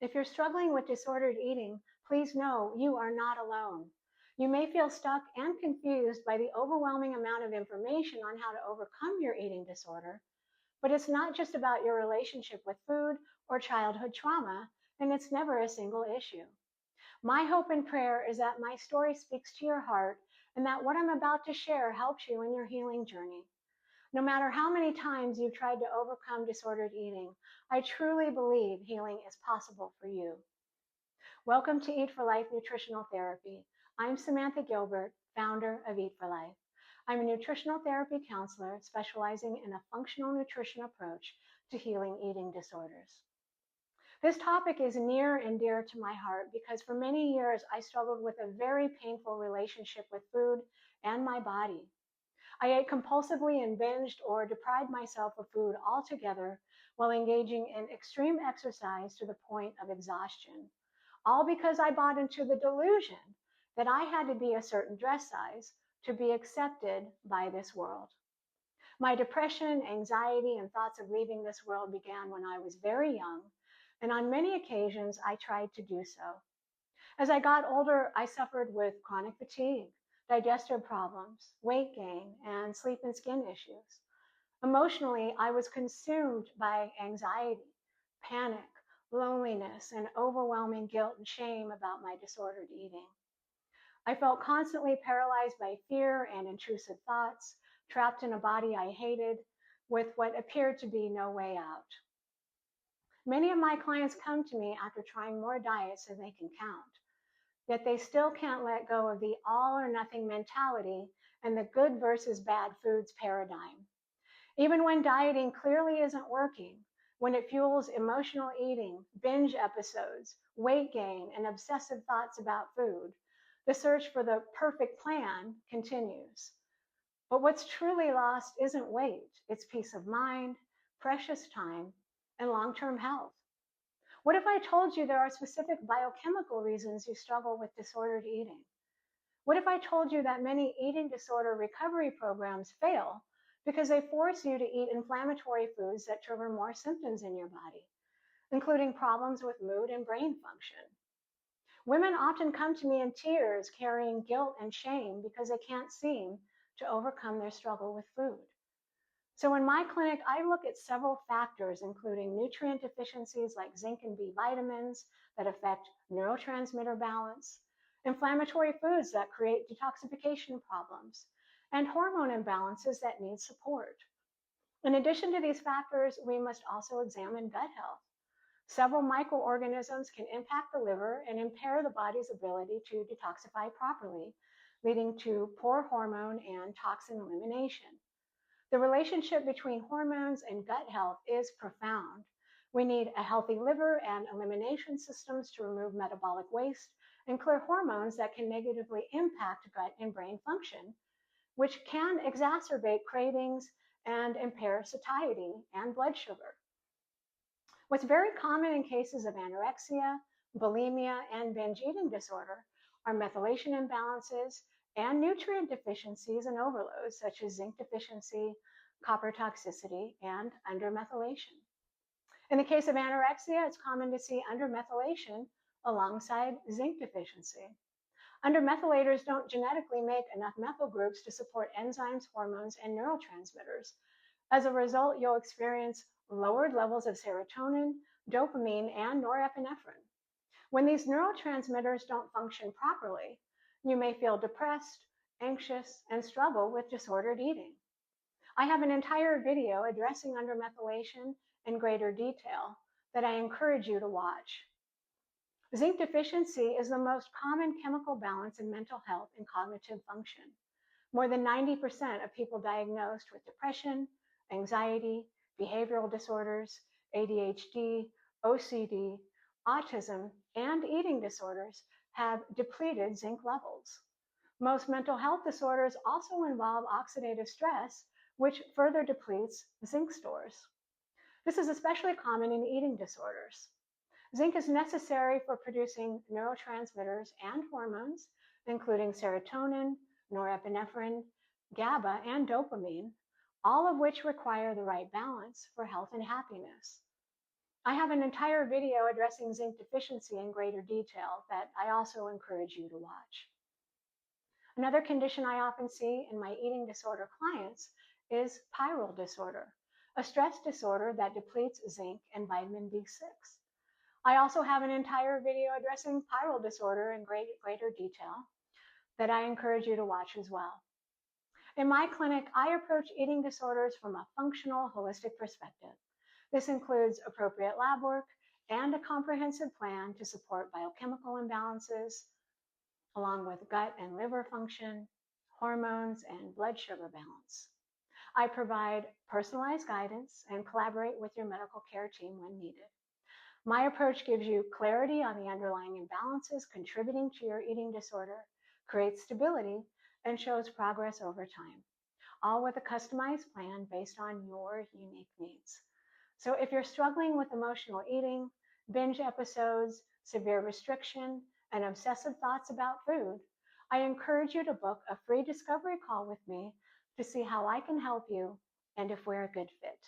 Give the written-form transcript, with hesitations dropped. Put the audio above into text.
If you're struggling with disordered eating, please know you are not alone. You may feel stuck and confused by the overwhelming amount of information on how to overcome your eating disorder, but it's not just about your relationship with food or childhood trauma, and it's never a single issue. My hope and prayer is that my story speaks to your heart and that what I'm about to share helps you in your healing journey. No matter how many times you've tried to overcome disordered eating, I truly believe healing is possible for you. Welcome to Eat for Life Nutritional Therapy. I'm Samantha Gilbert, founder of Eat for Life. I'm a nutritional therapy counselor specializing in a functional nutrition approach to healing eating disorders. This topic is near and dear to my heart because for many years I struggled with a very painful relationship with food and my body. I ate compulsively and binged or deprived myself of food altogether while engaging in extreme exercise to the point of exhaustion, all because I bought into the delusion that I had to be a certain dress size to be accepted by this world. My depression, anxiety, and thoughts of leaving this world began when I was very young, and on many occasions I tried to do so. As I got older, I suffered with chronic fatigue, digestive problems, weight gain, and sleep and skin issues. Emotionally, I was consumed by anxiety, panic, loneliness, and overwhelming guilt and shame about my disordered eating. I felt constantly paralyzed by fear and intrusive thoughts, trapped in a body I hated, with what appeared to be no way out. Many of my clients come to me after trying more diets than they can count, yet they still can't let go of the all or nothing mentality and the good versus bad foods paradigm. Even when dieting clearly isn't working, when it fuels emotional eating, binge episodes, weight gain, and obsessive thoughts about food, the search for the perfect plan continues. But what's truly lost isn't weight, it's peace of mind, precious time, and long-term health. What if I told you there are specific biochemical reasons you struggle with disordered eating? What if I told you that many eating disorder recovery programs fail because they force you to eat inflammatory foods that trigger more symptoms in your body, including problems with mood and brain function? Women often come to me in tears carrying guilt and shame because they can't seem to overcome their struggle with food. So in my clinic, I look at several factors, including nutrient deficiencies like zinc and B vitamins that affect neurotransmitter balance, inflammatory foods that create detoxification problems, and hormone imbalances that need support. In addition to these factors, we must also examine gut health. Several microorganisms can impact the liver and impair the body's ability to detoxify properly, leading to poor hormone and toxin elimination. The relationship between hormones and gut health is profound. We need a healthy liver and elimination systems to remove metabolic waste and clear hormones that can negatively impact gut and brain function, which can exacerbate cravings and impair satiety and blood sugar. What's very common in cases of anorexia, bulimia, and binge eating disorder are methylation imbalances and nutrient deficiencies and overloads, such as zinc deficiency, copper toxicity, and undermethylation. In the case of anorexia, it's common to see undermethylation alongside zinc deficiency. Undermethylators don't genetically make enough methyl groups to support enzymes, hormones, and neurotransmitters. As a result, you'll experience lowered levels of serotonin, dopamine, and norepinephrine. When these neurotransmitters don't function properly, you may feel depressed, anxious, and struggle with disordered eating. I have an entire video addressing undermethylation in greater detail that I encourage you to watch. Zinc deficiency is the most common chemical balance in mental health and cognitive function. More than 90% of people diagnosed with depression, anxiety, behavioral disorders, ADHD, OCD, autism, and eating disorders have depleted zinc levels. Most mental health disorders also involve oxidative stress, which further depletes zinc stores. This is especially common in eating disorders. Zinc is necessary for producing neurotransmitters and hormones, including serotonin, norepinephrine, GABA, and dopamine, all of which require the right balance for health and happiness. I have an entire video addressing zinc deficiency in greater detail that I also encourage you to watch. Another condition I often see in my eating disorder clients is pyrrole disorder, a stress disorder that depletes zinc and vitamin B6. I also have an entire video addressing pyrrole disorder in greater detail that I encourage you to watch as well. In my clinic, I approach eating disorders from a functional, holistic perspective. This includes appropriate lab work and a comprehensive plan to support biochemical imbalances, along with gut and liver function, hormones, and blood sugar balance. I provide personalized guidance and collaborate with your medical care team when needed. My approach gives you clarity on the underlying imbalances contributing to your eating disorder, creates stability, and shows progress over time, all with a customized plan based on your unique needs. So if you're struggling with emotional eating, binge episodes, severe restriction, and obsessive thoughts about food, I encourage you to book a free discovery call with me to see how I can help you and if we're a good fit.